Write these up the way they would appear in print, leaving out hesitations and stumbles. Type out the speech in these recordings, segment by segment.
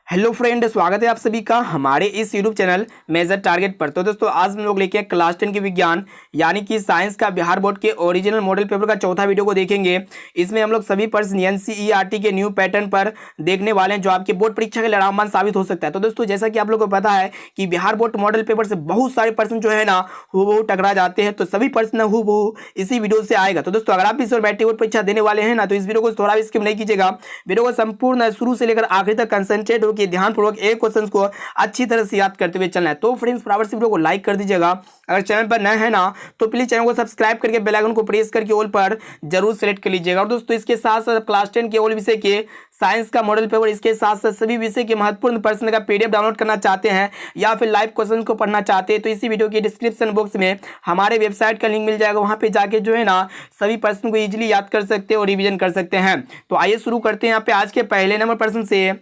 Hello friend, स्वागत है आप सभी का हमारे इस यूट्यूब चैनल मेजर टारगेट पर। तो दोस्तों आज हम लोग लेके क्लास 10 के विज्ञान यानी कि साइंस का बिहार बोर्ड के ओरिजिनल मॉडल पेपर का चौथा वीडियो को देखेंगे। इसमें हम लोग सभी प्रश्न एनसीईआरटी के न्यू पैटर्न पर देखने वाले हैं जो आपके बोर्ड परीक्षा के लिए रामबाण साबित हो सकता है। तो दोस्तों जैसा कि आप लोग को पता है कि बिहार बोर्ड मॉडल पेपर से बहुत सारे प्रश्न जो है ना हूबहू टकरा जाते हैं, तो सभी प्रश्न हूबहू इसी वीडियो से आएगा। तो दोस्तों अगर आप इस मैट्रिक बोर्ड परीक्षा देने वाले हैं ना, तो इस वीडियो को थोड़ा भी स्किप नहीं कीजिएगा। वीडियो को संपूर्ण शुरू से लेकर आखिर तक कंसंट्रेट होकर ध्यानपूर्वक एक क्वेश्चन को अच्छी तरह से याद करते हुए चलना है। तो फ्रेंड्स बराबर से वीडियो को लाइक कर दीजिएगा। अगर चैनल पर नए हैं ना तो प्लीज चैनल को सब्सक्राइब करके बेल आइकन को प्रेस करके ऑल पर जरूर सेलेक्ट कर लीजिएगा। और दोस्तों इसके साथ साथ क्लास 10 के ऑल विषय के साइंस का मॉडल पेपर, इसके साथ साथ सभी विषय के महत्वपूर्ण प्रश्न का पीडीएफ डाउनलोड करना चाहते हैं या फिर लाइव क्वेश्चन को पढ़ना चाहते हैं, तो इसी वीडियो के डिस्क्रिप्शन बॉक्स में हमारे वेबसाइट का लिंक मिल जाएगा। वहां पे जाके जो है ना सभी प्रश्न को इजीली याद कर सकते हैं और रिवीजन कर सकते हैं। तो आइए शुरू करते हैं यहाँ पे आज के पहले नंबर प्रश्न से।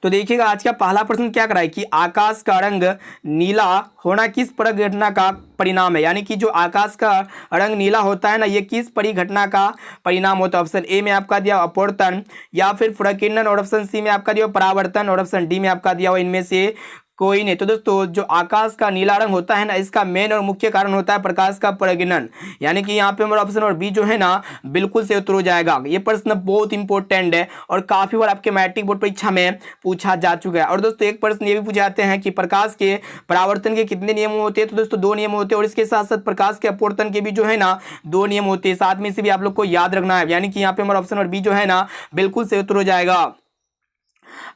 तो देखिएगा आज का पहला प्रश्न क्या कराए कि आकाश का रंग नीला होना किस परिघटना का परिणाम है। यानी कि जो आकाश का रंग नीला होता है ना, ये किस परिघटना का परिणाम होता है। ऑप्शन ए में आपका दिया अपवर्तन, या फिर प्रकीर्णन, और ऑप्शन सी में आपका दिया परावर्तन, और ऑप्शन डी में आपका दिया हुआ इनमें से कोई नहीं। तो दोस्तों जो आकाश का नीला रंग होता है ना, इसका मेन और मुख्य कारण होता है प्रकाश का परिघनन। यानी कि यहाँ पे हमारा ऑप्शन और बी जो है ना बिल्कुल से उत्तर हो जाएगा। ये प्रश्न बहुत इंपॉर्टेंट है और काफी बार आपके मैट्रिक बोर्ड परीक्षा में पूछा जा चुका है। और दोस्तों एक प्रश्न ये भी पूछे जाते हैं कि प्रकाश के परावर्तन के कितने नियम होते हैं। तो दोस्तों 2 नियम होते हैं, और इसके साथ साथ प्रकाश के अपवर्तन के भी जो है ना 2 नियम होते हैं। साथ में से भी आप लोग को याद रखना है। यानी कि यहाँ पे हमारा ऑप्शन और बी जो है ना बिल्कुल से उत्तर हो जाएगा।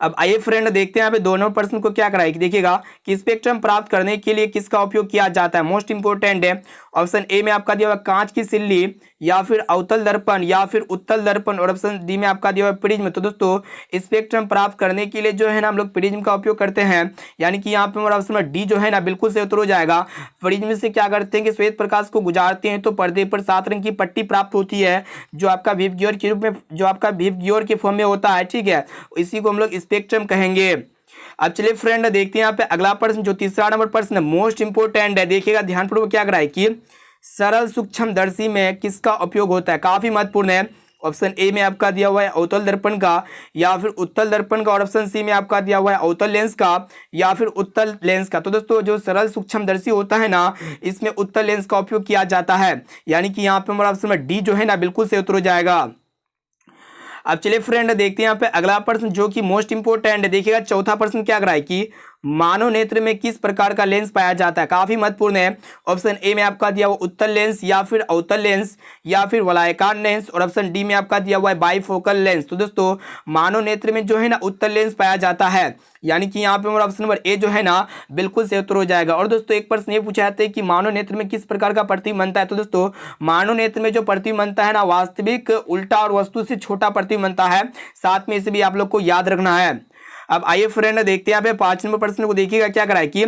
अब आइए फ्रेंड देखते हैं यहाँ पे दोनों प्रश्न को क्या कराए कि देखिएगा कि स्पेक्ट्रम प्राप्त करने के लिए किसका उपयोग किया जाता है। मोस्ट इंपोर्टेंट है। ऑप्शन ए में आपका दिया हुआ कांच की सिल्ली, या फिर अवतल दर्पण, या फिर उत्तल दर्पण, और ऑप्शन डी में आपका दिया हुआ प्रिज्म। तो दोस्तों स्पेक्ट्रम प्राप्त करने के लिए जो है ना हम लोग प्रिज्म का उपयोग करते हैं। यानी कि यहाँ पे हमारा ऑप्शन डी जो है ना बिल्कुल से उत्तर हो जाएगा। प्रिज्म से क्या करते हैं कि श्वेत प्रकाश को गुजारते हैं तो पर्दे पर 7 रंग की पट्टी प्राप्त होती है जो आपका विवग्योर के रूप में, जो आपका विवग्योर के फॉर्म में होता है। ठीक है, इसी को हम लोग स्पेक्ट्रम कहेंगे। अब चलिए फ्रेंड देखते हैं यहाँ पे अगला प्रश्न, जो तीसरा नंबर प्रश्न मोस्ट इंपोर्टेंट है। देखिएगा ध्यानपूर्वक क्या कराए कि सरल सूक्ष्मदर्शी में किसका उपयोग होता है। काफी महत्वपूर्ण है। ऑप्शन ए में आपका दिया हुआ है अवतल दर्पण का, या फिर उत्तल दर्पण का, और ऑप्शन सी में आपका दिया हुआ है अवतल लेंस का, या फिर उत्तल लेंस का। तो दोस्तों जो सरल सूक्ष्मदर्शी होता है ना, इसमें उत्तल लेंस का उपयोग किया जाता है। यानी कि यहाँ पे हमारा ऑप्शन में डी जो है ना बिल्कुल से उत्तर हो जाएगा। अब चलिए फ्रेंड देखते हैं यहाँ पे अगला प्रश्न जो कि मोस्ट इंपोर्टेंट है। देखिएगा चौथा प्रश्न क्या कराए कि मानव नेत्र में किस प्रकार का लेंस पाया जाता है। काफी महत्वपूर्ण है। ऑप्शन ए में आपका दिया हुआ उत्तल लेंस, या फिर अवतल लेंस, या फिर वलयाकार लेंस, और ऑप्शन डी में आपका दिया हुआ है बाइफोकल लेंस। तो दोस्तों मानव नेत्र में जो है ना उत्तल लेंस पाया जाता है। यानी कि यहाँ पे हमारा ऑप्शन नंबर ए जो है ना बिल्कुल से उत्तर हो जाएगा। और दोस्तों एक प्रश्न ये पूछा जाता है कि मानव नेत्र में किस प्रकार का प्रतिबिंब बनता है। तो दोस्तों मानव नेत्र में जो प्रतिबिंब बनता है ना, वास्तविक, उल्टा और वस्तु से छोटा प्रतिबिंब बनता है। साथ में इसे भी आप लोग को याद रखना है। अब आइए फ्रेंड देखते हैं यहाँ पे 5 नंबर प्रश्न को। देखिएगा क्या कराए कि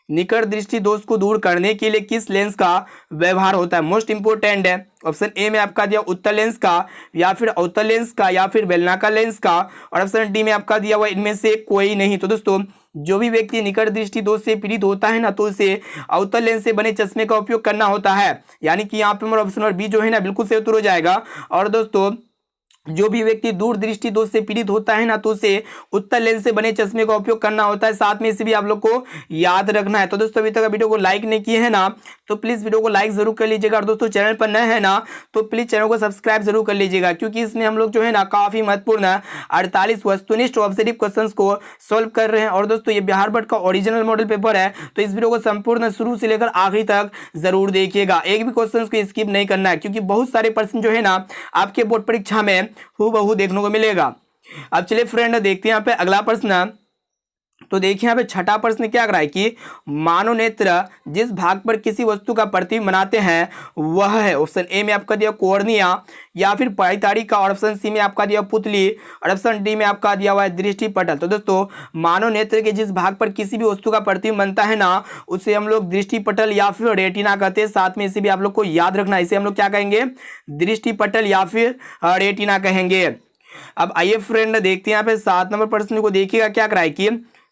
निकट दृष्टि दोष को दूर करने के लिए किस लेंस का व्यवहार होता है। मोस्ट इंपोर्टेंट है। ऑप्शन ए में आपका दिया उत्तल लेंस का, या फिर अवतल लेंस का, या फिर बेलनाकार लेंस का, और ऑप्शन डी में आपका दिया हुआ इनमें से कोई नहीं। तो दोस्तों जो भी व्यक्ति निकट दृष्टि दोष से पीड़ित होता है ना, तो उसे अवतल लेंस से बने चश्मे का उपयोग करना होता है। यानी कि यहाँ पे हमारा ऑप्शन और बी जो है ना बिल्कुल से उत्तर हो जाएगा। और दोस्तों जो भी व्यक्ति दूर दृष्टि दोष से पीड़ित होता है ना, तो उसे उत्तल लेंस से बने चश्मे का उपयोग करना होता है। साथ में इसे भी आप लोग को याद रखना है। तो दोस्तों अभी तक वीडियो को लाइक नहीं किए हैं ना, तो प्लीज वीडियो को लाइक जरूर कर लीजिएगा। और दोस्तों चैनल पर नए हैं ना, तो प्लीज चैनल को सब्सक्राइब जरूर कर लीजिएगा, क्योंकि इसमें हम लोग जो है ना काफी महत्वपूर्ण 48 वस्तुनिष्ठ ऑब्जेक्टिव क्वेश्चन को सोल्व कर रहे हैं। और दोस्तों ये बिहार बोर्ड का ओरिजिनल मॉडल पेपर है, तो इस वीडियो को संपूर्ण शुरू से लेकर आखिरी तक जरूर देखिएगा। एक भी क्वेश्चन को स्किप नहीं करना है, क्योंकि बहुत सारे प्रश्न जो है ना आपके बोर्ड परीक्षा में हूबहू देखने को मिलेगा। अब चलिए फ्रेंड देखते हैं यहाँ पे अगला प्रश्न। तो देखिए यहाँ पे छठा प्रश्न क्या कराए कि मानव नेत्र जिस भाग पर किसी वस्तु का प्रतिबिंब बनाते हैं वह है। ऑप्शन ए में आपका दिया कॉर्निया, या फिर परितारिका, और ऑप्शन सी में आपका दिया पुतली, और ऑप्शन डी में आपका दिया हुआ है दृष्टि पटल। तो दोस्तों मानव नेत्र के जिस भाग पर किसी भी वस्तु का प्रतिबिंब बनता है ना, उसे हम लोग दृष्टि पटल या फिर रेटिना कहते हैं। साथ में इसे भी आप लोग को याद रखना है। इसे हम लोग क्या कहेंगे, दृष्टि पटल या फिर रेटिना कहेंगे। अब आइए फ्रेंड देखते हैं यहाँ पे 7 नंबर प्रश्न को। देखिएगा क्या कराए कि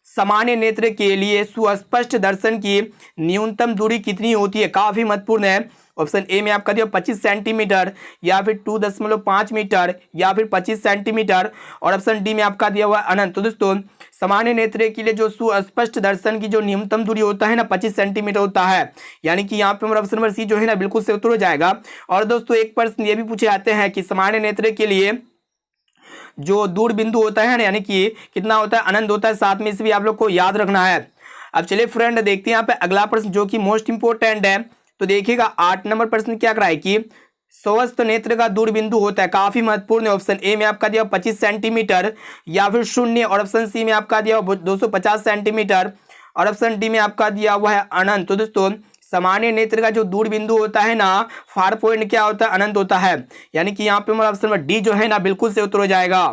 सामान्य नेत्र के लिए सुस्पष्ट दर्शन की न्यूनतम दूरी कितनी होती है? काफी महत्वपूर्ण है। ऑप्शन ए में आपका दिया 25 सेंटीमीटर, या फिर 2.5 मीटर, या फिर 25 सेंटीमीटर, और ऑप्शन डी में आपका दिया हुआ अनंत। तो दोस्तों सामान्य नेत्र के लिए जो सुस्पष्ट दर्शन की जो न्यूनतम दूरी होता है ना 25 सेंटीमीटर होता है, यानी कि यहाँ पे हमारा ऑप्शन नंबर सी जो है ना बिल्कुल से उत्तर हो जाएगा। और दोस्तों एक प्रश्न ये भी पूछे जाते हैं कि सामान्य नेत्र के लिए जो दूर बिंदु होता है ना, यानी कि कितना होता है, अनंत होता है। साथ में इसे भी आप लोग को याद रखना है। अब चलिए फ्रेंड देखते हैं यहाँ पे अगला प्रश्न जो कि मोस्ट इंपोर्टेंट है। तो देखिएगा 8 नंबर प्रश्न क्या कराए कि स्वस्थ नेत्र का दूर बिंदु होता है, काफी महत्वपूर्ण है। ऑप्शन ए में आपका दिया 25 सेंटीमीटर, या फिर 0, और ऑप्शन सी में आपका दिया 250 सेंटीमीटर, और ऑप्शन डी में आपका दिया हुआ है अनंत। तो दोस्तों सामान्य नेत्र का जो दूर बिंदु होता है ना, फार पॉइंट क्या होता है, अनंत होता है, यानी कि यहाँ पे हमारा ऑप्शन नंबर डी जो है ना बिल्कुल से उत्तर हो जाएगा।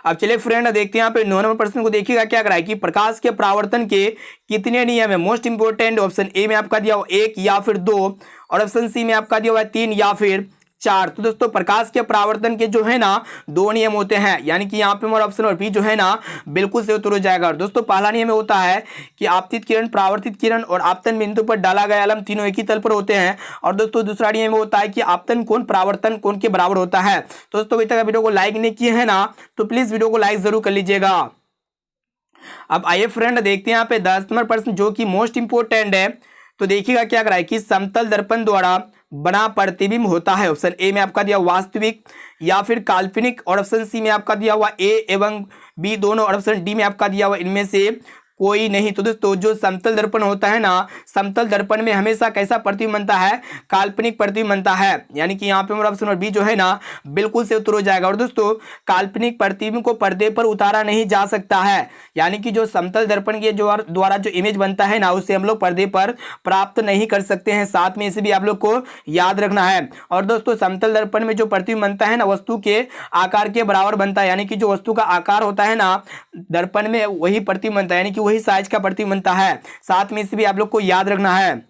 अब चलिए फ्रेंड देखते हैं यहाँ पे 9 नंबर प्रश्न को। देखिएगा क्या कराए कि प्रकाश के परावर्तन के कितने नियम है? Most important. ऑप्शन ए में आपका दिया हुआ 1 या फिर 2, और ऑप्शन सी में आपका दिया हुआ 3 या फिर 4। तो दोस्तों प्रकाश के परावर्तन के जो है ना 2 नियम होते हैं, यानी कि यहाँ पे हमारा ऑप्शन नंबर बी जो है ना बिल्कुल से उत्तर हो जाएगा। और दोस्तों पहला नियम होता है कि आपतित किरण, परावर्तित किरण और आपतन बिंदु पर डाला गया आलम तीनों एक ही तल पर होते हैं। और दोस्तों दूसरा नियम होता है कि आपतन कोण परावर्तन कोण के बराबर होता है। तो दोस्तों अभी तक वीडियो को लाइक नहीं किए हैं ना, तो प्लीज वीडियो को लाइक जरूर कर लीजिएगा। अब आइए फ्रेंड देखते हैं यहाँ पे 10 नंबर प्रश्न जो कि मोस्ट इंपोर्टेंट है। तो देखिएगा क्या कराए कि समतल दर्पण द्वारा बना प्रतिबिंब होता है। ऑप्शन ए में आपका दिया वास्तविक या फिर काल्पनिक, और ऑप्शन सी में आपका दिया हुआ ए एवं बी दोनों, और ऑप्शन डी में आपका दिया हुआ इनमें से कोई नहीं। तो दोस्तों जो समतल दर्पण होता है ना, समतल दर्पण में हमेशा कैसा प्रतिबिंब बनता है? काल्पनिक प्रतिबिंब बनता है, यानी कि यहाँ पे हमारा ऑप्शन नंबर बी जो है ना बिल्कुल से उत्तर हो जाएगा। और दोस्तों काल्पनिक प्रतिबिंब को पर्दे पर उतारा नहीं जा सकता है, यानी कि जो समतल दर्पण के द्वारा जो इमेज बनता है ना उसे हम लोग पर्दे पर प्राप्त नहीं कर सकते हैं। साथ में इसे भी आप लोग को याद रखना है। और दोस्तों समतल दर्पण में जो प्रतिबिंब बनता है ना वस्तु के आकार के बराबर बनता है, यानी कि जो वस्तु का आकार होता है ना दर्पण में वही प्रतिबिंब बनता है, यानी कि वही साइज का प्रतिबिंब बनता है। साथ में इसे भी आप लोग को याद रखना है।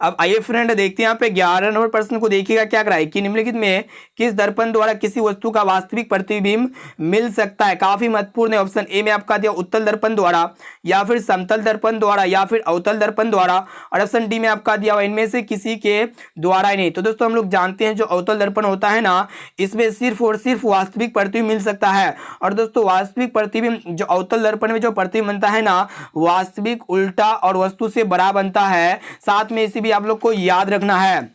अब आइए फ्रेंड देखते हैं यहाँ पे 11 नंबर प्रश्न को। देखिएगा क्या कराए कि निम्नलिखित में किस दर्पण द्वारा किसी वस्तु का वास्तविक प्रतिबिंब मिल सकता है? काफी महत्वपूर्ण है। ऑप्शन ए में आपका दिया उत्तल दर्पण द्वारा, या फिर समतल दर्पण द्वारा, या फिर अवतल दर्पण द्वारा, और ऑप्शन डी में आपका दिया हुआ इनमें से किसी के द्वारा ही नहीं। तो दोस्तों हम लोग जानते हैं जो अवतल दर्पण होता है ना इसमें सिर्फ और सिर्फ वास्तविक प्रतिबिंब मिल सकता है। और दोस्तों वास्तविक प्रतिबिंब जो अवतल दर्पण में जो प्रतिबिंब बनता है ना वास्तविक उल्टा और वस्तु से बड़ा बनता है। साथ में इसे भी आप लोग को याद रखना है।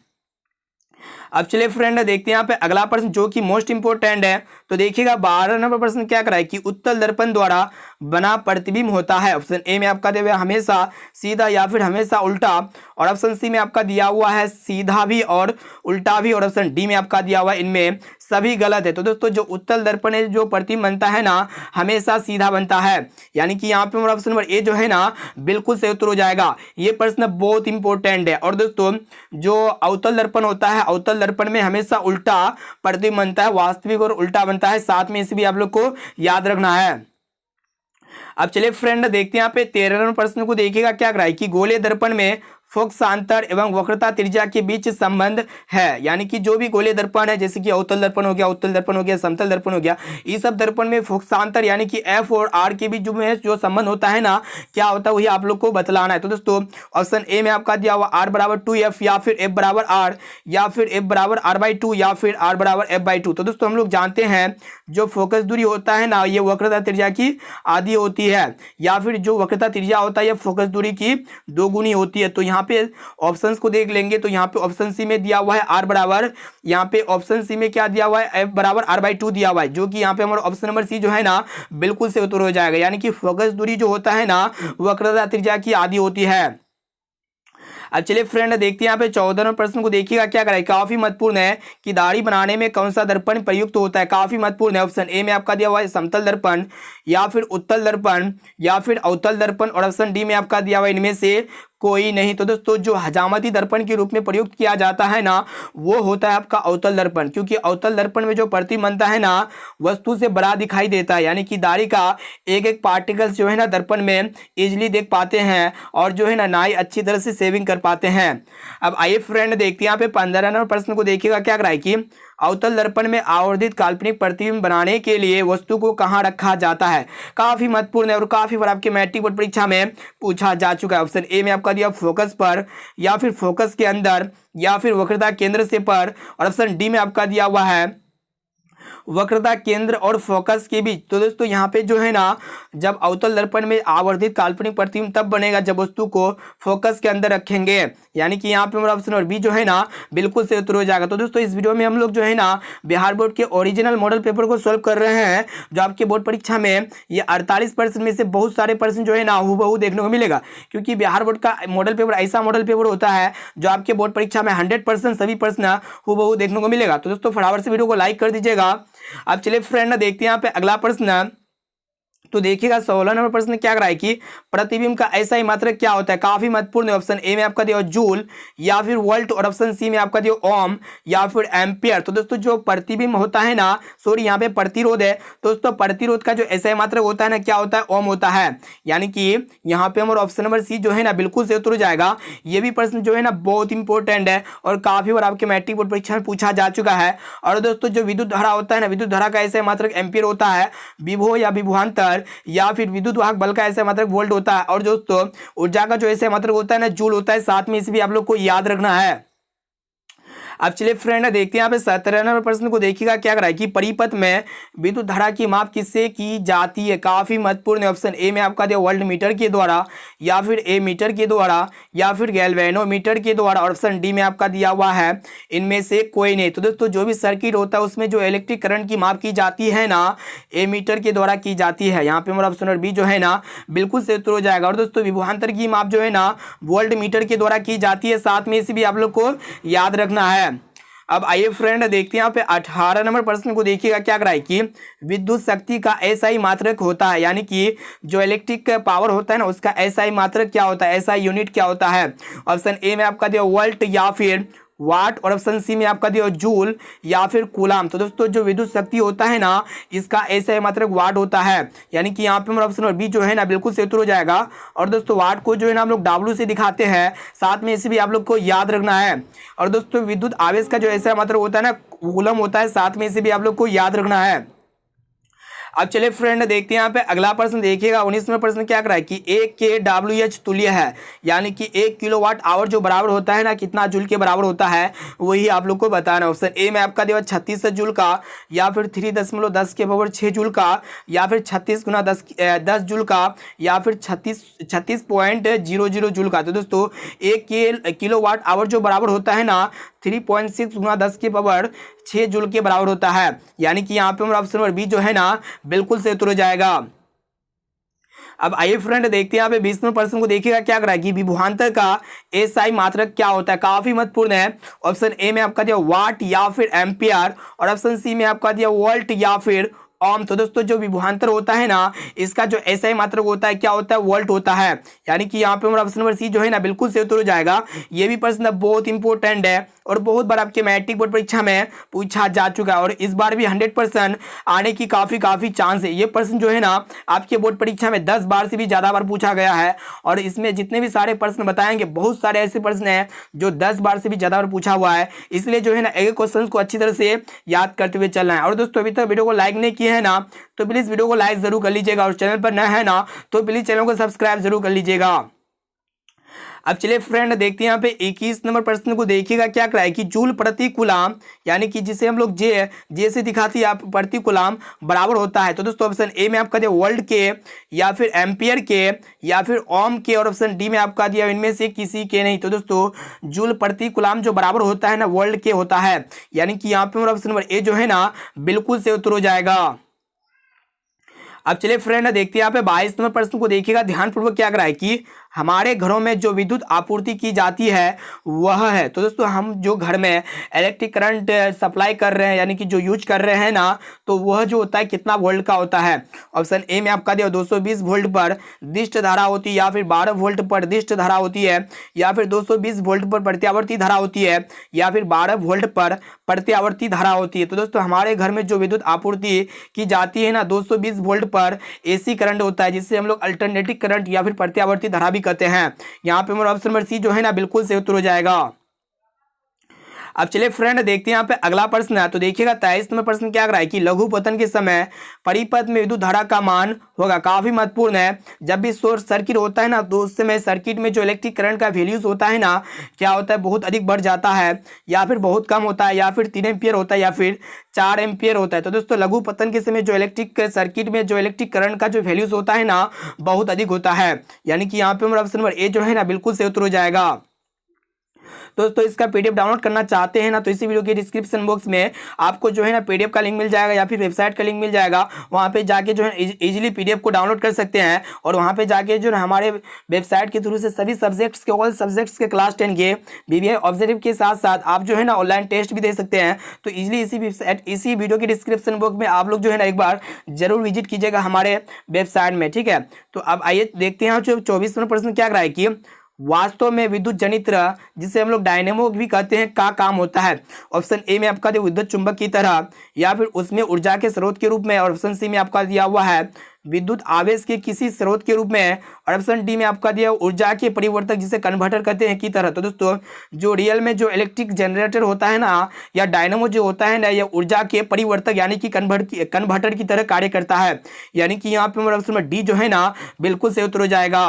अब चलिए फ्रेंड देखते हैं यहाँ पे अगला प्रश्न जो कि मोस्ट इंपोर्टेंट है। तो देखिएगा 12 नंबर प्रश्न क्या कराए कि उत्तल दर्पण द्वारा बना प्रतिबिंब होता है। ऑप्शन ए में आपका दिया हुआ हमेशा सीधा या फिर हमेशा उल्टा, और ऑप्शन सी में आपका दिया हुआ है सीधा भी और उल्टा भी, और ऑप्शन डी में आपका दिया हुआ इनमें सभी गलत है। तो दोस्तों जो उत्तल दर्पण है जो प्रतिबिंब बनता है ना हमेशा सीधा बनता है, यानी कि यहाँ पे हमारा ऑप्शन नंबर ए जो है ना बिल्कुल सही उत्तर हो जाएगा। ये प्रश्न बहुत इंपॉर्टेंट है। और दोस्तों जो अवतल दर्पण होता है अवतल दर्पण में हमेशा उल्टा प्रतिबिंब बनता है, वास्तविक और उल्टा बनता है। साथ में इसे भी आप लोग को याद रखना है। अब चलिए फ्रेंड देखते हैं यहाँ पे 13 नंबर प्रश्न को। देखिएगा क्या कराए कि गोले दर्पण में फोकसांतर एवं वक्रता त्रिज्या के बीच संबंध है, यानी कि जो भी गोले दर्पण है जैसे कि अवतल दर्पण हो गया, उत्तल दर्पण हो गया, समतल दर्पण हो गया, इस सब दर्पण में फोकसांतर यानी कि एफ और आर के बीच जो संबंध होता है ना क्या होता है वही आप लोग को बतलाना है। तो दोस्तों ऑप्शन ए में आपका दिया हुआ r बराबर 2f, या फिर f बराबर r, या फिर f बराबर r/2, या फिर r बराबर f/2। तो दोस्तों हम लोग जानते हैं जो फोकस दूरी होता है ना ये वक्रता त्रिज्या की आधी होती है, या फिर जो वक्रता त्रिज्या होता है ये फोकस दूरी की 2 गुनी होती है। तो यहाँ पे ऑप्शंस को देख लेंगे तो यहाँ पे ऑप्शन सी में दिया हुआ है r बराबर, यहाँ पे ऑप्शन सी में क्या दिया हुआ है f बराबर r/2 दिया हुआ है, जो कि यहाँ पे हमारा ऑप्शन नंबर सी जो है ना बिल्कुल से उत्तर हो जाएगा, यानी कि फोकस दूरी जो होता है ना वक्रता त्रिज्या की आधी होती है। अब चलिए फ्रेंड देखते हैं यहाँ पे 14 नंबर प्रश्न को। देखिएगा क्या कराए, काफी महत्वपूर्ण है कि दाढ़ी बनाने में कौन सा दर्पण प्रयुक्त होता है? काफी महत्वपूर्ण है। ऑप्शन ए में आपका दिया हुआ है समतल दर्पण, या फिर उत्तल दर्पण, या फिर अवतल दर्पण, और ऑप्शन डी में आपका दिया हुआ इनमें से कोई नहीं। तो दोस्तों जो हजामती दर्पण के रूप में प्रयुक्त किया जाता है ना वो होता है आपका अवतल दर्पण, क्योंकि अवतल दर्पण में जो प्रतिबिंब बनता है ना वस्तु से बड़ा दिखाई देता है, यानी कि दाढ़ी का एक एक पार्टिकल्स जो है ना दर्पण में इजीली देख पाते हैं और जो है ना नाई अच्छी तरह से सेविंग कर पाते हैं। अब आइए फ्रेंड देखते हैं यहाँ पे 15 नंबर प्रश्न को। देखिएगा क्या कराए कि अवतल दर्पण में आवर्धित काल्पनिक प्रतिबिंब बनाने के लिए वस्तु को कहाँ रखा जाता है। काफी महत्वपूर्ण है और काफी बार आपके मैट्रिक बोर्ड परीक्षा में पूछा जा चुका है। ऑप्शन ए में आपका दिया फोकस पर, या फिर फोकस के अंदर, या फिर वक्रता केंद्र से पर, और ऑप्शन डी में आपका दिया हुआ है वक्रता केंद्र और फोकस के बीच। तो दोस्तों यहाँ पे जो है ना, जब अवतल दर्पण में आवर्धित काल्पनिक प्रतिबिंब तब बनेगा जब वस्तु को फोकस के अंदर रखेंगे, यानी कि यहाँ पे हमारा ऑप्शन और बी जो है ना बिल्कुल से उत्तर हो जाएगा। तो दोस्तों इस वीडियो में हम लोग जो है ना बिहार बोर्ड के ओरिजिनल मॉडल पेपर को सॉल्व कर रहे हैं, जो आपके बोर्ड परीक्षा में ये 48% में से बहुत सारे पर्सन जो है ना हूबहू देखने को मिलेगा, क्योंकि बिहार बोर्ड का मॉडल पेपर ऐसा मॉडल पेपर होता है जो आपके बोर्ड परीक्षा में 100% सभी प्रश्न हूबहू देखने को मिलेगा। तो दोस्तों फटाफट से वीडियो को लाइक कर दीजिएगा। अब चलिए फ्रेंड ना देखते हैं यहाँ पे अगला प्रश्न। तो देखिएगा 16 नंबर प्रश्न क्या करा है कि प्रतिबिंब का ऐसा ही मात्रक क्या होता है। काफी महत्वपूर्ण है। ऑप्शन ए में आपका दिया जूल, या फिर वोल्ट, और ऑप्शन सी में आपका दिया ओम, या फिर एम्पियर। तो दोस्तों जो प्रतिबिंब होता है ना, सॉरी यहाँ पे प्रतिरोध है दोस्तों, प्रतिरोध का जो ऐसा ही मात्रक होता है ना क्या होता है, ओम होता है। यानी कि यहाँ पे हमारा ऑप्शन नंबर सी जो है ना बिल्कुल से उत्तर हो जाएगा। ये भी प्रश्न जो है ना बहुत इंपॉर्टेंट है और काफी बार आपके मैट्रिक बोर्ड परीक्षा में पूछा जा चुका है। और दोस्तों जो विद्युत धारा होता है ना, विद्युत धारा का ऐसा ही मात्रक एम्पियर होता है। विभव या विभवांतर या फिर विद्युत वाहक बल का ऐसा मात्रक वोल्ट होता है। और दोस्तों ऊर्जा का जो ऐसा मात्रक होता है ना जूल होता है। साथ में इसे भी आप लोग को याद रखना है। अब चलिए फ्रेंड देखते हैं यहाँ पे 17 नंबर प्रश्न को देखिएगा क्या करा है कि परिपथ में विद्युत धारा की माप किससे की जाती है। काफी महत्वपूर्ण है। ऑप्शन ए में आपका दिया वोल्ट मीटर के द्वारा, या फिर ए मीटर के द्वारा, या फिर गैल्वेनोमीटर के द्वारा, और ऑप्शन डी में आपका दिया हुआ है इनमें से कोई नहीं। तो दोस्तों जो भी सर्किट होता है उसमें जो इलेक्ट्रिक करंट की माप की जाती है ना, ए मीटर के द्वारा की जाती है। यहाँ पे हमारा ऑप्शन और बी जो है ना बिल्कुल से उत्तर हो जाएगा। और दोस्तों विभवांतर की माप जो है ना वोल्ट मीटर के द्वारा की जाती है। साथ में इसे भी आप लोग को याद रखना है। अब आइए फ्रेंड देखते हैं यहाँ पे 18 नंबर प्रश्न को देखिएगा क्या कराए कि विद्युत शक्ति का एसआई मात्रक होता है, यानी कि जो इलेक्ट्रिक पावर होता है ना उसका एसआई मात्रक क्या होता है, एसआई यूनिट क्या होता है। ऑप्शन ए में आपका दिया वोल्ट, या फिर वाट, और ऑप्शन सी में आपका दिया जूल, या फिर कूलाम। तो दोस्तों जो विद्युत शक्ति होता है ना इसका ऐसा मात्रक वाट होता है, यानी कि यहाँ पे हमारा ऑप्शन और बी जो है ना बिल्कुल से उत्तर हो जाएगा। और दोस्तों वाट को जो है ना हम लोग डब्ल्यू से दिखाते हैं। साथ में इसे भी आप लोग को याद रखना है। और दोस्तों विद्युत आवेश का जो ऐसा मात्रक होता है ना कूलम होता है। साथ में इसे भी आप लोग को याद रखना है। अब चलिए फ्रेंड देखते हैं यहाँ पे अगला प्रश्न देखिएगा 19वां प्रश्न क्या करा है कि 1 kWh तुल्य है, यानी कि 1 किलोवाट आवर जो बराबर होता है ना कितना जूल के बराबर होता है वही आप लोग को बताना है। ऑप्शन ए में आपका दिया 36 जूल का, या फिर 3.10 के पावर 6 जूल का, या फिर 36 गुना 10 जूल का, या फिर 36.00 जूल का। तो दोस्तों 1 किलोवाट आवर जो बराबर होता है ना 3.6 गुना 10 के पावर 6 जूल के बराबर होता है, यानी कि यहाँ पे हमारा ऑप्शन नंबर बी जो है ना बिल्कुल से उत्तर हो जाएगा। अब आइए फ्रेंड देखते हैं यहाँ पे 20वें प्रश्न को देखिएगा क्या करा है कि विभवांतर का एसआई मात्रक क्या होता है। काफी महत्वपूर्ण है। ऑप्शन ए में आपका दिया वाट, या फिर एम्पियर, और ऑप्शन सी में आपका दिया वोल्ट, या फिर ओम। तो दोस्तों जो विभवांतर होता है ना इसका जो एसआई मात्रक होता है क्या होता है, वोल्ट होता है, यानी कि यहाँ पे हमारा ऑप्शन नंबर सी जो है ना बिल्कुल से उत्तर हो जाएगा। ये भी प्रश्न बहुत इंपॉर्टेंट है और बहुत बार आपके मैट्रिक बोर्ड परीक्षा में पूछा जा चुका है, और इस बार भी 100% आने की काफी चांस है। ये प्रश्न जो है ना आपके बोर्ड परीक्षा में 10 बार से भी ज्यादा बार पूछा गया है, और इसमें जितने भी सारे प्रश्न बताएंगे बहुत सारे ऐसे प्रश्न हैं जो 10 बार से भी ज्यादा बार पूछा हुआ है। इसलिए जो है ना एक क्वेश्चन को अच्छी तरह से याद करते हुए चलना है। और दोस्तों अभी तक वीडियो को लाइक नहीं किए है ना तो प्लीज वीडियो को लाइक जरूर कर लीजिएगा, और चैनल पर नया है ना तो प्लीज चैनल को सब्सक्राइब जरूर कर लीजिएगा। अब चलिए फ्रेंड देखते हैं यहाँ पे 21 नंबर प्रश्न को देखिएगा क्या करा है कि जूल प्रति कूलाम, यानी कि जिसे हम लोग जे से दिखाती है आप प्रति कूलाम बराबर होता है। तो दोस्तों ऑप्शन ए में आपका दिया वोल्ट के, या फिर एम्पियर के, या फिर ओम के, और ऑप्शन डी में आपका दिया इनमें से किसी के नहीं। तो दोस्तों जूल प्रति कूलाम जो बराबर होता है ना वोल्ट के होता है, यानी कि यहाँ पे हमारा ऑप्शन नंबर ए जो है ना बिल्कुल से उत्तर हो जाएगा। अब चलिए फ्रेंड देखते हैं यहाँ पे 22 नंबर प्रश्न को देखिएगा ध्यानपूर्वक क्या करा है कि हमारे घरों में जो विद्युत आपूर्ति की जाती है वह है। तो दोस्तों हम जो घर में इलेक्ट्रिक करंट सप्लाई कर रहे हैं यानी कि जो यूज कर रहे हैं ना तो वह जो होता है कितना वोल्ट का होता है। ऑप्शन ए में आपका दिया 220 वोल्ट पर दिष्ट धारा होती है, या फिर 12 वोल्ट पर दिष्ट धारा होती है, या फिर 220 वोल्ट पर प्रत्यावर्ती धारा होती है, या फिर 12 वोल्ट पर प्रत्यावर्ती धारा होती है। तो दोस्तों हमारे घर में जो विद्युत आपूर्ति की जाती है ना 220 वोल्ट पर एसी करंट होता है, जिससे हम लोग अल्टरनेटिव करंट या फिर प्रत्यावर्ती धारा भी कहते हैं। यहाँ पे हमारा ऑप्शन नंबर सी जो है ना बिल्कुल से उत्तर हो जाएगा। अब चलिए फ्रेंड देखते हैं यहाँ पे अगला प्रश्न है। तो देखिएगा 23 नंबर प्रश्न क्या कर रहा है कि लघु पतन के समय परिपथ में विद्युत धारा का मान होगा। काफी महत्वपूर्ण है। जब भी शॉर्ट सर्किट होता है ना तो उस समय सर्किट में जो इलेक्ट्रिक करंट का वैल्यूज होता है ना क्या होता है, बहुत अधिक बढ़ जाता है या फिर बहुत कम होता है या फिर 3 एम्पियर होता है या फिर 4 एम्पियर होता है। तो दोस्तों लघु पतन के समय जो इलेक्ट्रिक सर्किट में जो इलेक्ट्रिक करंट का जो वैल्यूज होता है ना बहुत अधिक होता है। यानी कि यहाँ पे हमारा ऑप्शन नंबर ए जो है ना बिल्कुल सही उत्तर हो जाएगा। दोस्तों इसका पीडीएफ डाउनलोड करना चाहते हैं ना तो इसी वीडियो के डिस्क्रिप्शन बॉक्स में आपको जो है ना पीडीएफ का लिंक मिल जाएगा या फिर वेबसाइट का लिंक मिल जाएगा। वहाँ पे जाके जो है इजीली पीडीएफ को डाउनलोड कर सकते हैं और वहाँ पे जाके जो है हमारे वेबसाइट के थ्रू से सभी सब्जेक्ट्स के ऑल सब्जेक्ट्स के क्लास 10 के बीबीए ऑब्जेक्टिव के साथ साथ आप जो है ना ऑनलाइन टेस्ट भी दे सकते हैं। तो इजीली इसी वीडियो के डिस्क्रिप्शन बॉक्स में आप लोग जो है ना एक बार जरूर विजिट कीजिएगा हमारे वेबसाइट में, ठीक है। तो अब आइए देखते हैं 24 नंबर प्रश्न क्या कराए कि वास्तव में विद्युत जनित्र जिसे हम लोग डायनेमो भी कहते हैं का काम होता है। ऑप्शन ए में आपका दिया विद्युत चुंबक की तरह या फिर उसमें ऊर्जा के स्रोत के रूप में, और ऑप्शन सी में आपका दिया हुआ है विद्युत आवेश के किसी स्रोत के रूप में, और ऑप्शन डी में आपका दिया ऊर्जा के परिवर्तक जिसे कन्वर्टर कहते हैं की तरह। तो दोस्तों जो रियल में जो इलेक्ट्रिक जनरेटर होता है ना या डायनेमो जो होता है ना यह ऊर्जा के परिवर्तक यानी कि कन्वर्टर की तरह कार्य करता है। यानी कि यहाँ पे हमारा ऑप्शन नंबर डी जो है ना बिल्कुल सही उत्तर हो जाएगा।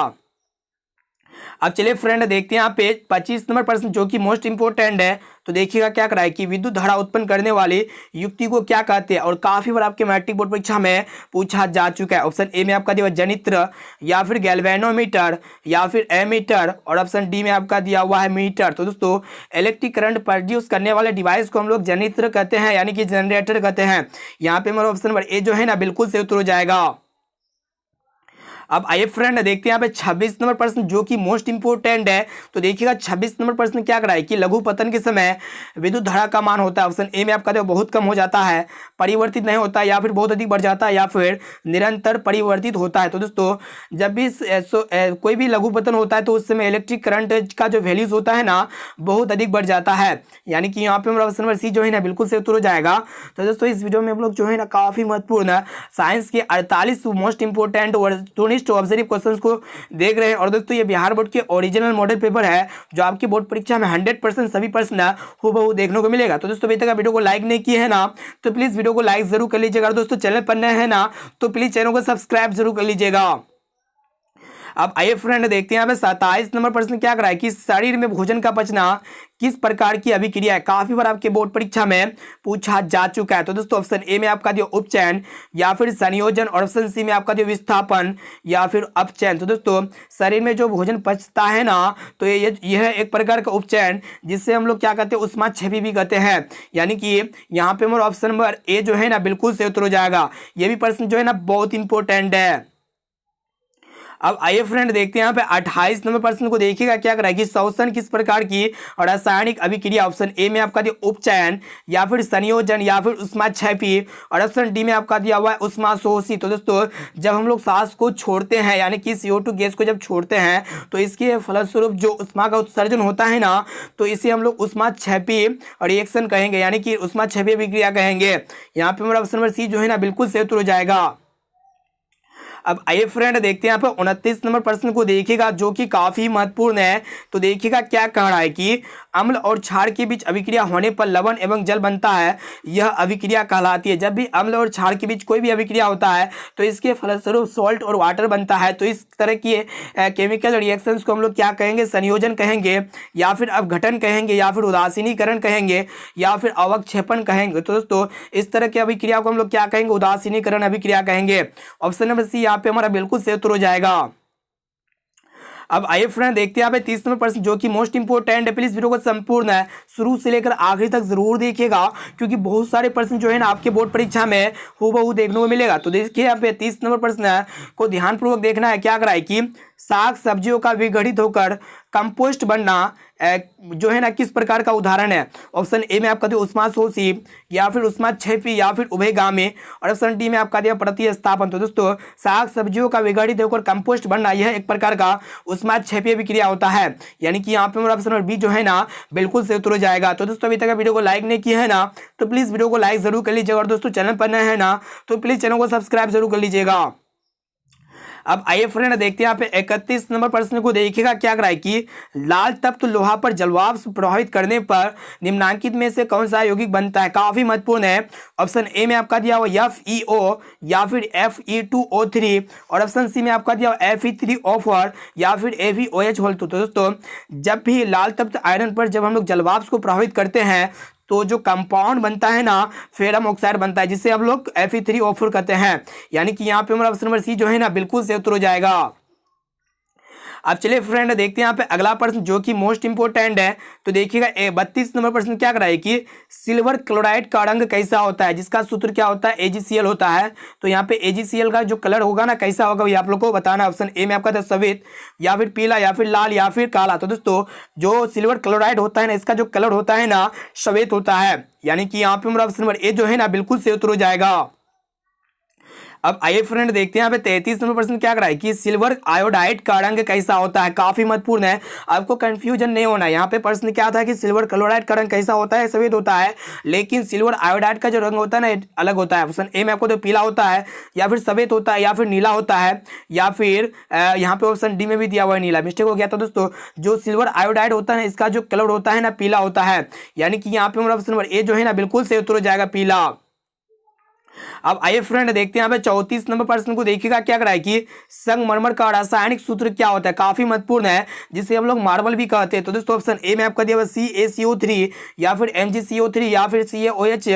अब चलिए फ्रेंड देखते हैं यहाँ पे 25 नंबर प्रश्न जो कि मोस्ट इंपोर्टेंट है। तो देखिएगा क्या कराए कि विद्युत धारा उत्पन्न करने वाली युक्ति को क्या कहते हैं, और काफी बार आपके मैट्रिक बोर्ड परीक्षा में पूछा जा चुका है। ऑप्शन ए में आपका दिया जनित्र या फिर गैल्वेनोमीटर या फिर एमीटर, और ऑप्शन डी में आपका दिया हुआ है मीटर। तो दोस्तों इलेक्ट्रिक करंट प्रोड्यूस करने वाले डिवाइस को हम लोग जनित्र कहते हैं यानी कि जनरेटर कहते हैं। यहाँ पे हमारा ऑप्शन नंबर ए जो है ना बिल्कुल सही उत्तर हो जाएगा। अब आइए फ्रेंड देखते हैं यहाँ पे 26 नंबर प्रश्न जो कि मोस्ट इंपोर्टेंट है। तो देखिएगा 26 नंबर प्रश्न क्या कराए कि लघु पतन के समय विद्युत धारा का मान होता है। ऑप्शन ए में आपका देखो बहुत कम हो जाता है, परिवर्तित नहीं होता, या फिर बहुत अधिक बढ़ जाता है, या फिर निरंतर परिवर्तित होता है। तो दोस्तों जब भी कोई भी लघु पतन होता है तो उस समय इलेक्ट्रिक करंट का जो वैल्यूज होता है ना बहुत अधिक बढ़ जाता है। यानी कि यहाँ पे हमारा ऑप्शन नंबर सी जो है ना बिल्कुल सही उत्तर हो जाएगा। तो दोस्तों इस वीडियो में हम लोग जो है ना काफी महत्वपूर्ण साइंस के 48 मोस्ट इंपोर्टेंट और ऑब्जर्व क्वेश्चंस को देख रहे हैं। और दोस्तों ये बिहार बोर्ड के ओरिजिनल मॉडल पेपर है जो आपकी बोर्ड परीक्षा में 100% सभी प्रश्न हूबहू देखने को मिलेगा। तो दोस्तों अभी तक वीडियो को लाइक नहीं किए है ना तो प्लीज वीडियो को लाइक जरूर कर लीजिएगा, और दोस्तों चैनल पर नए हैं ना तो प्लीज चैनल को सब्सक्राइब जरूर कर लीजिएगा। अब आइए फ्रेंड देखते हैं यहाँ पे 27 नंबर प्रश्न क्या कराए कि शरीर में भोजन का पचना किस प्रकार की अभिक्रिया है। काफी बार आपके बोर्ड परीक्षा में पूछा जा चुका है। तो दोस्तों ऑप्शन ए में आपका दिया उपचयन या फिर संयोजन, और ऑप्शन सी में आपका दिया विस्थापन या फिर अपचयन। तो दोस्तों शरीर में जो भोजन पचता है ना तो यह एक प्रकार का उपचयन जिससे हम लोग क्या कहते हैं उष्माक्षेपी भी कहते हैं। यानी कि यहाँ पे हमारा ऑप्शन नंबर ए जो है ना बिल्कुल सही उत्तर हो जाएगा। ये भी प्रश्न जो है ना बहुत इंपॉर्टेंट है। अब आइए फ्रेंड देखते हैं यहाँ पे 28 नंबर प्रश्न को देखिएगा क्या कराएगी शोषण किस प्रकार की और रासायनिक अभिक्रिया। ऑप्शन ए में आपका दिया उपचयन या फिर संयोजन या फिर उष्माक्षेपी, और ऑप्शन डी में आपका दिया हुआ है उष्माशोषी। तो दोस्तों जब हम लोग सांस को छोड़ते हैं यानी कि CO2 गैस को जब छोड़ते हैं तो इसके फलस्वरूप जो उष्मा का उत्सर्जन होता है ना तो इसे हम लोग उष्माक्षेपी रिएक्शन कहेंगे यानी कि उष्माक्षेपी अभिक्रिया कहेंगे। यहाँ पे हमारा ऑप्शन नंबर सी जो है ना बिल्कुल सही उत्तर हो जाएगा। अब आइए फ्रेंड देखते हैं यहाँ पे 29 नंबर प्रश्न को देखिएगा जो कि काफी महत्वपूर्ण है। तो देखिएगा क्या कह रहा है कि अम्ल और क्षार के बीच अभिक्रिया होने पर लवण एवं जल बनता है, यह अभिक्रिया कहलाती है। जब भी अम्ल और क्षार के बीच कोई भी अभिक्रिया होता है तो इसके फलस्वरूप सॉल्ट और वाटर बनता है। तो इस तरह की केमिकल रिएक्शंस को हम लोग क्या कहेंगे, संयोजन कहेंगे या फिर अपघटन कहेंगे या फिर उदासीनीकरण कहेंगे या फिर अवक्षेपण कहेंगे। तो दोस्तों इस तरह की अभिक्रिया को हम लोग क्या कहेंगे, उदासीनीकरण अभिक्रिया कहेंगे। ऑप्शन नंबर सी पे हमारा बिल्कुल सही उत्तर हो जाएगा। अब आइए फ्रेंड देखते हैं यहाँ पे 30 नंबर प्रश्न जो कि मोस्ट इंपोर्टेंट है। प्लीज वीडियो को संपूर्ण है शुरू से लेकर आखिरी तक जरूर देखिएगा क्योंकि बहुत सारे प्रश्न जो है ना आपके बोर्ड परीक्षा में हूबहू देखने को मिलेगा। तो देखिए यहाँ पे 30 नंबर प्रश्न को ध्यानपूर्वक देखना है। क्या कराए कि साग सब्जियों का विघटित होकर कंपोस्ट बनना जो है ना किस प्रकार का उदाहरण है। ऑप्शन ए में आपका दिया उष्माशोषी या फिर उष्माक्षेपी या फिर उभयगामी, और ऑप्शन डी में आपका दिया प्रतिस्थापन। तो दोस्तों साग सब्जियों का विघटित होकर कंपोस्ट बनना यह एक प्रकार का उष्माक्षेपी अभिक्रिया होता है। यानी कि यहाँ पे हमारा ऑप्शन नंबर बी जो है ना बिल्कुल सही उत्तर हो जाएगा। तो दोस्तों अभी तक वीडियो को लाइक नहीं किया है ना तो प्लीज वीडियो को लाइक जरूर कर लीजिएगा, और दोस्तों चैनल पर नए हैं ना तो प्लीज चैनल को सब्सक्राइब जरूर कर लीजिएगा। अब आइए फ्रेंड देखते हैं यहाँ पे 31 नंबर प्रश्न को देखिएगा क्या करा है कि लाल तप्त लोहा पर जलवाष्प प्रभावित करने पर निम्नांकित में से कौन सा यौगिक बनता है। काफी महत्वपूर्ण है। ऑप्शन ए में आपका दिया हुआ FeO या फिर Fe2O3 और ऑप्शन सी में आपका दिया हुआ Fe3O4 या फिर AbOH। तो दोस्तों जब भी लाल तप्त आयरन पर जब हम लोग जलवाष्प को प्रभावित करते हैं तो जो कंपाउंड बनता है ना फेरम ऑक्साइड बनता है जिसे हम लोग Fe3O4 कहते हैं। यानी कि यहाँ पे हमारा ऑप्शन नंबर सी जो है ना बिल्कुल से उत्तर हो जाएगा। अब चलिए फ्रेंड देखते हैं यहाँ पे अगला प्रश्न जो कि मोस्ट इंपोर्टेंट है। तो देखिएगा 32 नंबर प्रश्न क्या कराए कि सिल्वर क्लोराइड का रंग कैसा होता है, जिसका सूत्र क्या होता है AgCl होता है। तो यहाँ पे AgCl का जो कलर होगा ना कैसा होगा ये आप लोग को बताना है। ऑप्शन ए में आपका था सफेद या फिर पीला या फिर लाल या फिर काला। तो दोस्तों जो सिल्वर क्लोराइड होता है ना इसका जो कलर होता है ना सफेद होता है। यानी कि यहाँ पे हमारा ऑप्शन नंबर ए जो है ना बिल्कुल से उत्तर हो जाएगा। अब आइए फ्रेंड देखते हैं यहाँ पे 33 नंबर प्रश्न क्या कराए कि सिल्वर आयोडाइड का रंग कैसा होता है। काफी महत्वपूर्ण है, आपको कंफ्यूजन नहीं होना है। यहाँ पे प्रश्न क्या था कि सिल्वर क्लोराइड का रंग कैसा होता है, सफेद होता है, लेकिन सिल्वर आयोडाइड का जो रंग होता है ना अलग होता है। ऑप्शन ए में आपको तो पीला होता है या फिर सफेद होता है या फिर नीला होता है या फिर यहाँ पे ऑप्शन डी में भी दिया हुआ है नीला, मिस्टेक हो गया था दोस्तों। जो सिल्वर आयोडाइड होता है ना इसका जो कलर होता है ना पीला होता है। यानी कि यहाँ पे हमारा ऑप्शन नंबर ए जो है ना बिल्कुल से उत्तर हो जाएगा पीला। अब आइए फ्रेंड देखते हैं यहाँ पे 34 नंबर प्रश्न को देखिएगा क्या कराए कि संगमरमर का रासायनिक सूत्र क्या होता है। काफी महत्वपूर्ण है जिसे हम लोग मार्बल भी कहते हैं। तो दोस्तों ऑप्शन ए में आपका दिया हुआ CaCO3 या फिर MgCO3 या फिर CaOH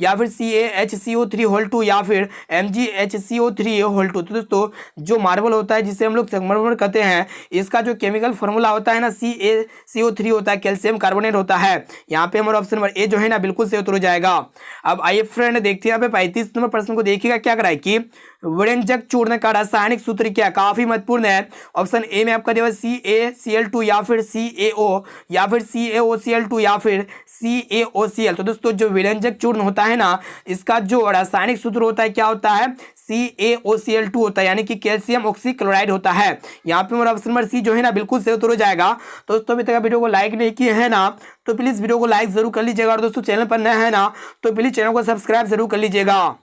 या फिर CaHCO3 या फिर MgHCO3। तो दोस्तों जो मार्बल होता है जिसे हम लोग संगमरमर कहते हैं इसका जो केमिकल फॉर्मूला होता है ना CaCO3 होता है, कैल्शियम कार्बोनेट होता है। यहाँ पे हमारा ऑप्शन नंबर ए जो है ना बिल्कुल से उत्तर हो जाएगा। अब आइए फ्रेंड देखते हैं यहाँ पे 35 नंबर प्रश्न को देखिएगा क्या कराए कि व्यंजक चूर्ण का रासायनिक सूत्र क्या है। काफी महत्वपूर्ण है। ऑप्शन ए में आपका दिया हुआ CaCl2 या फिर CaO या फिर CaOCl2 या फिर CaOCl। तो दोस्तों जो व्यंजक चूर्ण होता है ना इसका जो रासायनिक सूत्र होता है क्या होता है CaOCl2 होता है। यानी कि कैल्शियम ऑक्सीक्लोराइड होता है। यहाँ पे मेरा ऑप्शन नंबर सी जो है ना बिल्कुल से उत्तर हो जाएगा। तो दोस्तों अभी तक वीडियो को लाइक नहीं किए है ना तो प्लीज वीडियो को लाइक जरूर कर लीजिएगा और दोस्तों चैनल पर नए है ना तो प्लीज चैनल को सब्सक्राइब जरूर कर लीजिएगा।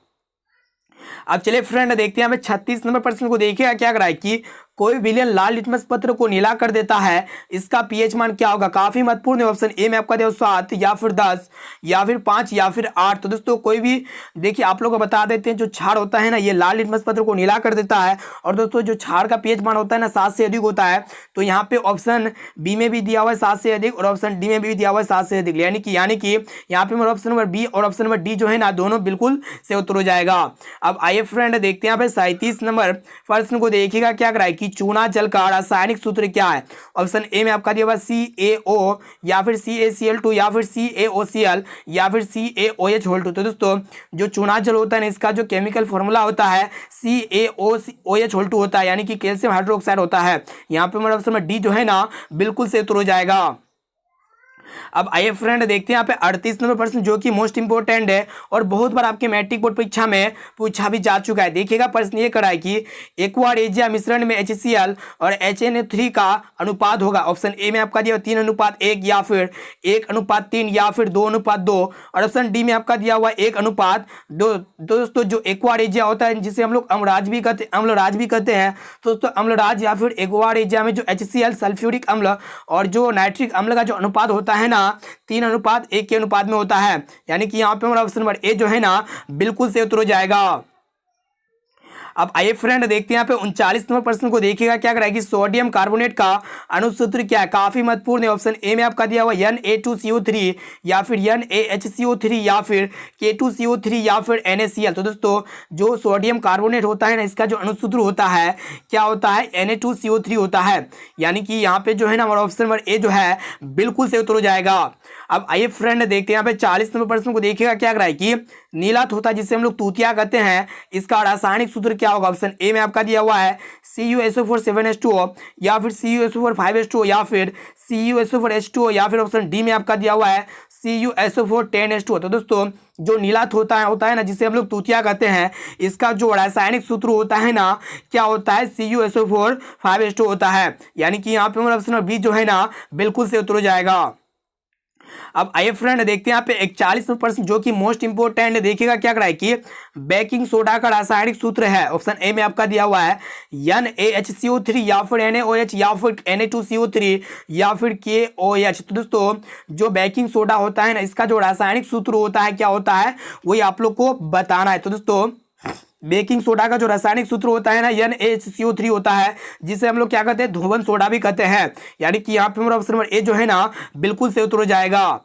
अब चलिए फ्रेंड देखते हैं हमें 36 नंबर प्रश्न को देखिएगा क्या कराए कि कोई विलयन लाल लिटमस पत्र को नीला कर देता है, इसका पीएच मान क्या होगा। काफी महत्वपूर्ण है। ऑप्शन ए में आपका दिया 7 या फिर 10 या फिर 5 या फिर 8। तो दोस्तों कोई भी देखिए आप लोग को बता देते हैं जो क्षार होता है ना ये लाल लिटमस पत्र को नीला कर देता है। और दोस्तों जो क्षार का पीएच मान होता है ना 7 से अधिक होता है। तो यहाँ पे ऑप्शन बी में भी दिया हुआ है 7 से अधिक और ऑप्शन डी में भी दिया हुआ है 7 से अधिक। यानी कि यहाँ पे मेरा ऑप्शन नंबर बी और ऑप्शन नंबर डी जो है ना दोनों बिल्कुल से उत्तर हो जाएगा। अब आइए फ्रेंड देखते हैं यहाँ पे 37 नंबर प्रश्न को देखिएगा क्या कराए कि चूना जल का रासायनिक सूत्र क्या है। ऑप्शन ए में आपका दिया हुआ CaO या फिर CaCl2 या फिर CaOCl या फिर CaOH। तो दोस्तों जो चूना जल होता है ना इसका जो केमिकल फॉर्मूला होता है CaOH होता है। यानी कि कैल्शियम हाइड्रोक्साइड होता है। यहाँ पे हमारा ऑप्शन में डी जो है ना बिल्कुल से उत्तर हो जाएगा। अब आइए फ्रेंड देखते हैं यहाँ पे 38 नंबर प्रश्न जो कि मोस्ट इंपोर्टेंट है और बहुत बार आपके मैट्रिक बोर्ड परीक्षा में पूछा भी जा चुका है। देखिएगा प्रश्न ये करा है कि एक्वा रेजिया मिश्रण में HCl और HNO3 का अनुपात होगा। ऑप्शन ए में आपका दिया 3:1 या फिर 1:3 या फिर 2:2 और ऑप्शन डी में आपका दिया हुआ 1:2। दोस्तों जो एक्वा रेजिया होता है जिसे हम लोग अम्लराज भी कहते हैं। तो दोस्तों अम्लराज या फिर एक्वा रेजिया में जो HCl सल्फ्यूरिक अम्ल और जो नाइट्रिक अम्ल का जो अनुपात होता है ना 3:1 के अनुपात में होता है। यानी कि यहाँ पे हमारा ऑप्शन नंबर ए जो है ना बिल्कुल से उत्तर हो जाएगा। अब आइए फ्रेंड देखते हैं यहाँ पे 39 नंबर प्रश्न को देखिएगा क्या कराएगी सोडियम कार्बोनेट का अनुसूत्र क्या है। काफी महत्वपूर्ण है। ऑप्शन ए में आपका दिया हुआ Na2CO3 या फिर NaHCO3 या फिर K2CO3 या फिर NaCl। तो दोस्तों जो सोडियम कार्बोनेट होता है ना इसका जो अनुसूत्र होता है क्या होता है Na2CO3 होता है। यानी कि यहाँ पे जो है ना हमारा ऑप्शन नंबर ए जो है बिल्कुल से उत्तर हो जाएगा। अब आइए फ्रेंड देखते हैं यहाँ पे 40 नंबर प्रश्न को देखिएगा क्या कराए कि नीला होता है जिसे हम लोग तूतिया कहते हैं, इसका रासायनिक सूत्र क्या होगा। ऑप्शन ए में आपका दिया हुआ है CuSO4 या फिर CuSO4 या फिर CuSO4 या फिर ऑप्शन डी में आपका दिया हुआ है CuSO4 तो दोस्तों जो नीला होता है ना जिसे हम लोग तूतिया कहते हैं इसका जो रासायनिक सूत्र होता है ना क्या होता है CuSO4 होता है। यानी कि यहाँ पे हमारा ऑप्शन बी जो है ना बिल्कुल से उत्तर हो जाएगा। अब आइए फ्रेंड देखते हैं यहाँ पे 41% जो कि मोस्ट इंपोर्टेंट देखिएगा क्या करा है कि बेकिंग सोडा का रासायनिक सूत्र है। ऑप्शन ए में आपका दिया हुआ है NaHCO3 या फिर NaOH या फिर Na2CO3 या फिर KOH। तो दोस्तों जो बेकिंग सोडा होता है ना, इसका जो रासायनिक सूत्र होता है क्या होता है वही आप लोग को बताना है। तो दोस्तों बेकिंग सोडा का जो रासायनिक सूत्र होता है ना NaHCO3 होता है, जिसे हम लोग क्या कहते हैं धोवन सोडा भी कहते हैं। यानी कि यहाँ पे हमारा ऑप्शन नंबर ए जो है ना बिल्कुल से उत्तर हो जाएगा।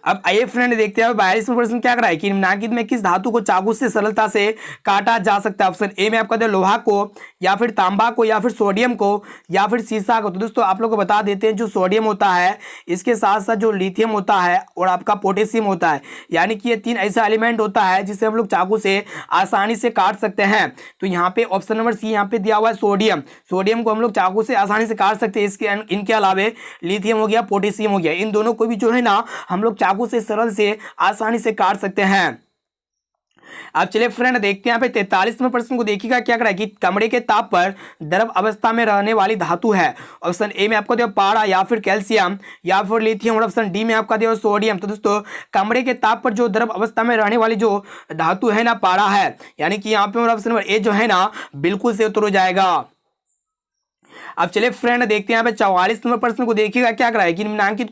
अब आइए फ्रेंड देखते हैं 42% क्या कराए कि निम्नलिखित में किस धातु को चाकू से सरलता से काटा जा सकता है। ऑप्शन ए में आपका लोहा को या फिर तांबा को या फिर सोडियम को या फिर सीसा को। तो दोस्तों आप लोग को बता देते हैं जो सोडियम होता है इसके साथ साथ जो लिथियम होता है और आपका पोटेशियम होता है, यानी कि ये तीन ऐसा एलिमेंट होता है जिसे हम लोग चाकू से आसानी से काट सकते हैं। तो यहाँ पे ऑप्शन नंबर सी यहाँ पे दिया हुआ है सोडियम। सोडियम को हम लोग चाकू से आसानी से काट सकते हैं। इनके अलावे लिथियम हो गया, पोटेशियम हो गया, इन दोनों को भी जो है ना हम लोग चाकू से सरल से आसानी से काट सकते हैं। अब चलिए फ्रेंड देखते हैं यहाँ पे 43% को देखिएगा क्या करा है कि कमरे के ताप पर द्रव अवस्था में रहने वाली धातु है। ऑप्शन ए में आपको दिया पारा या फिर कैल्शियम या फिर लिथियम और ऑप्शन डी में आपका दिया सोडियम। तो दोस्तों कमरे के ताप पर जो द्रव अवस्था में रहने वाली जो धातु है ना पारा है, यानी कि यहाँ पे ऑप्शन नंबर ए जो है ना बिल्कुल से उत्तर हो जाएगा। अब चलिए फ्रेंड देखते हैं यहाँ पे 44% को देखिएगा क्या करा है कि निम्नांकित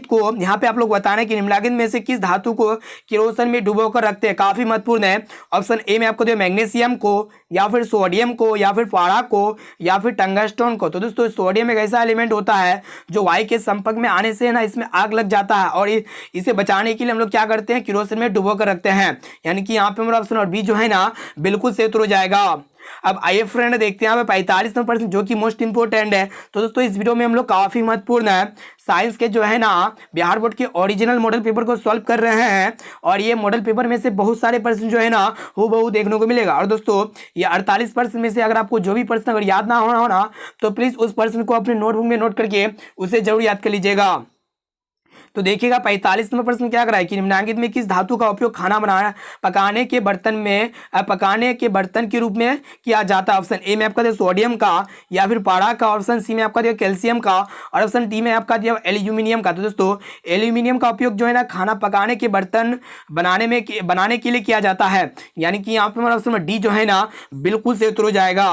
को यहाँ पे आप लोग बताना है कि निम्नलिखित में से किस धातु को किरोसिन में डुबो कर रखते हैं। काफी महत्वपूर्ण है। ऑप्शन ए में आपको दिया मैग्नीशियम को या फिर सोडियम को या फिर पारा को या फिर टंगस्टन को। तो दोस्तों सोडियम एक ऐसा एलिमेंट होता है जो वायु के संपर्क में आने से ना इसमें आग लग जाता है और इसे बचाने के लिए हम लोग क्या करते हैं किरोसिन में डुबो कर रखते हैं। यानी कि यहाँ पे हमारा ऑप्शन और बी जो है ना बिल्कुल से उत्तर हो जाएगा। अब आइए फ्रेंड देखते हैं यहाँ पे 45% जो कि मोस्ट इंपोर्टेंट है। तो दोस्तों इस वीडियो में हम लोग काफी महत्वपूर्ण है साइंस के जो है ना बिहार बोर्ड के ओरिजिनल मॉडल पेपर को सॉल्व कर रहे हैं और ये मॉडल पेपर में से बहुत सारे प्रश्न जो है ना हूबहू देखने को मिलेगा। और दोस्तों ये 48% में से अगर आपको जो भी प्रश्न अगर याद ना होना तो प्लीज उस प्रश्न को अपने नोटबुक में नोट करके उसे जरूर याद कर लीजिएगा। तो देखिएगा 45 नंबर प्रश्न क्या करा है कि निम्नलिखित में किस धातु का उपयोग खाना बनाना पकाने के बर्तन के रूप में किया जाता है। ऑप्शन ए में आपका दिया सोडियम का या फिर पारा का, ऑप्शन सी में आपका दिया कैल्शियम का और ऑप्शन डी में आपका दिया एल्यूमिनियम का। तो दोस्तों एल्यूमिनियम का उपयोग जो है ना खाना पकाने के बर्तन बनाने के लिए किया जाता है। यानी कि यहाँ पे हमारा ऑप्शन डी जो है ना बिल्कुल से उत्तर हो जाएगा।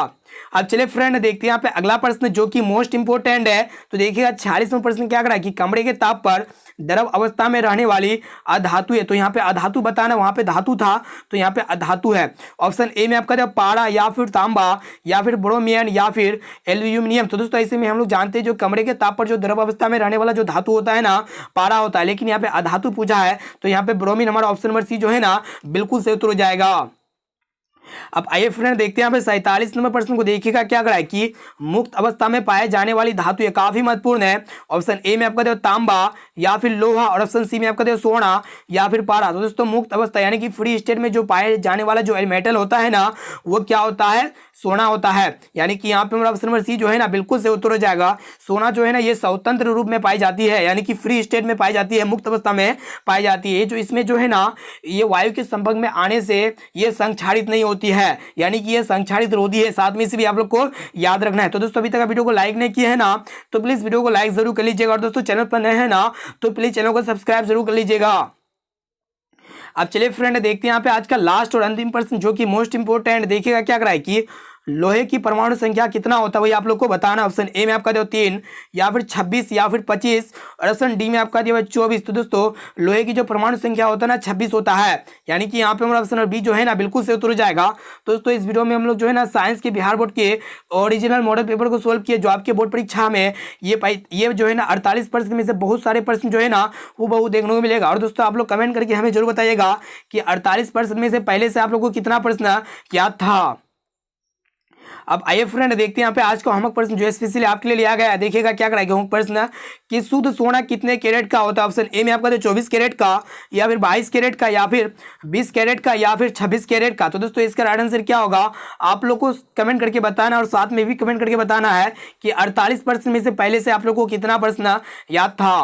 अब चलिए फ्रेंड देखते हैं यहाँ पे अगला प्रश्न जो कि मोस्ट इंपोर्टेंट है। तो देखिएगा 46वां प्रश्न क्या करा है कि कमरे के ताप पर द्रव अवस्था में रहने वाली अधातु है। तो यहाँ पे अधातु बताना, वहां पे धातु था तो यहाँ पे अधातु है। ऑप्शन ए में आपका पारा या फिर तांबा या फिर ब्रोमियम या फिर एल्यूमिनियम। तो दोस्तों ऐसे में हम लोग जानते हैं जो कमरे के ताप पर जो द्रव अवस्था में रहने वाला जो धातु होता है ना पारा होता है, लेकिन यहाँ पे अधातु पूछा है तो यहाँ पे ब्रोमीन हमारा ऑप्शन नंबर सी जो है ना बिल्कुल से उत्तर हो जाएगा। अब आइए फ्रेंड देखते हैं यहाँ पे 47 नंबर प्रश्न को देखिएगा क्या करा है कि मुक्त अवस्था में पाए जाने वाली धातु ये काफी महत्वपूर्ण है। ऑप्शन ए में आपका दिया तांबा या फिर लोहा और ऑप्शन सी में आपका दिया सोना या फिर पारा। तो दोस्तों मुक्त अवस्था यानी कि फ्री स्टेट में जो पाए जाने वाला जो मेटल होता है ना वो क्या होता है सोना होता है। यानी कि यहाँ पे हमारा ऑप्शन नंबर सी जो है ना बिल्कुल से उत्तर हो जाएगा। सोना जो है ना ये स्वतंत्र रूप में पाई जाती है, यानी कि फ्री स्टेट में पाई जाती है, मुक्त अवस्था में पाई जाती है। जो इसमें जो है ना ये वायु के संपर्क में आने से ये संक्षारित नहीं होती है, यानी कि ये संक्षारित रोधी है। साथ में इसे भी आप लोग को याद रखना है। तो दोस्तों अभी तक वीडियो को लाइक नहीं किया है ना तो प्लीज वीडियो को लाइक जरूर कर लीजिएगा और दोस्तों चैनल पर नए हैं ना तो प्लीज चैनल को सब्सक्राइब जरूर कर लीजिएगा। अब चलिए फ्रेंड देखते हैं यहाँ पे आज का लास्ट और अंतिम प्रश्न जो कि मोस्ट इंपोर्टेंट। देखिएगा क्या करा है कि लोहे की परमाणु संख्या कितना होता है वही आप लोग को बताना। ऑप्शन ए में आपका दिया 3 या फिर 26 या फिर 25 और ऑप्शन डी में आपका दिया 24। तो दोस्तों लोहे की जो परमाणु संख्या होता है ना 26 होता है। यानी कि यहाँ पे हमारा ऑप्शन बी जो है ना बिल्कुल से उत्तर हो जाएगा। तो दोस्तों इस वीडियो में हम लोग जो है ना साइंस के बिहार बोर्ड के ओरिजिनल मॉडल पेपर को सोल्व किए जो आपके बोर्ड परीक्षा में ये जो है ना 48% में से बहुत सारे प्रश्न जो है ना वो देखने को मिलेगा। और दोस्तों आप लोग कमेंट करके हमें जरूर बताइएगा कि 48% में से पहले से आप लोग को कितना प्रश्न याद था। अब आइए फ्रेंड देखते हैं यहाँ पे आज का होमवर्क प्रश्न जो स्पेशली आपके लिए लिया गया है। देखिएगा क्या कराएगा होमवर्क प्रश्न कि शुद्ध सोना कितने कैरेट का होता है। ऑप्शन ए में आपका 24 कैरेट का या फिर 22 कैरेट का या फिर 20 कैरेट का या फिर 26 कैरेट का। तो दोस्तों इसका राइट आंसर क्या होगा आप लोग को कमेंट करके बताना और साथ में भी कमेंट करके बताना है कि 48% में से पहले से आप लोग को कितना प्रश्न याद था।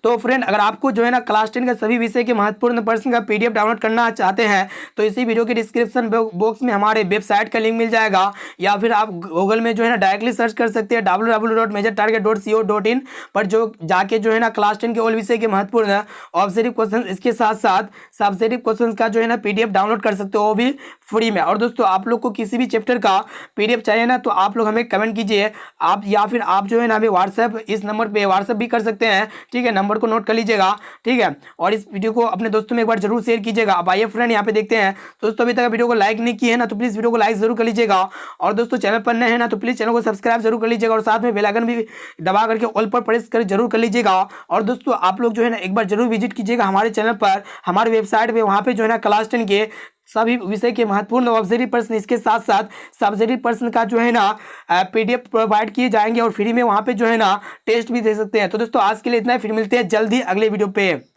तो फ्रेंड अगर आपको जो है ना क्लास 10 का सभी विषय के महत्वपूर्ण प्रश्न का पीडीएफ डाउनलोड करना चाहते हैं तो इसी वीडियो के डिस्क्रिप्शन बॉक्स में हमारे वेबसाइट का लिंक मिल जाएगा, या फिर आप गूगल में जो है ना डायरेक्टली सर्च कर सकते हैं www.majortarget.co.in पर जो जाके जो है ना क्लास 10 के ऑल विषय के महत्वपूर्ण ऑब्जेक्टिव क्वेश्चन इसके साथ साथ सब्जेक्टिव क्वेश्चन का जो है ना पीडीएफ डाउनलोड कर सकते हो, वो भी फ्री में। और दोस्तों आप लोग को किसी भी चैप्टर का पीडीएफ चाहिए ना तो आप लोग हमें कमेंट कीजिए, आप या फिर आप जो है ना हमें व्हाट्सएप इस नंबर पे व्हाट्सएप भी कर सकते हैं, ठीक है, नंबर को नोट कर लीजिएगा, ठीक है। और इस वीडियो को अपने दोस्तों में एक बार जरूर शेयर कीजिएगा। अब आइए फ्रेंड यहाँ पे देखते हैं। दोस्तों अभी तक वीडियो को लाइक नहीं किए है ना तो प्लीज वीडियो को लाइक जरूर कर लीजिएगा, और दोस्तों चैनल पर नए हैं ना तो प्लीज चैनल को सब्सक्राइब जरूर कर लीजिएगा, और साथ में बेल आइकन भी दबा करके ऑल पर प्रेस कर जरूर कर लीजिएगा। और दोस्तों आप लोग जो है ना एक बार जरूर विजिट कीजिएगा हमारे चैनल पर, हमारे वेबसाइट पे, वहाँ पे जो है ना क्लास 10 के सभी विषय के महत्वपूर्ण ऑब्जेक्टिव प्रश्न इसके साथ साथ सब्जेक्टिव प्रश्न का जो है ना पीडीएफ प्रोवाइड किए जाएंगे, और फ्री में वहाँ पे जो है ना टेस्ट भी दे सकते हैं। तो दोस्तों आज के लिए इतना ही, फिर मिलते हैं जल्द ही अगले वीडियो पे।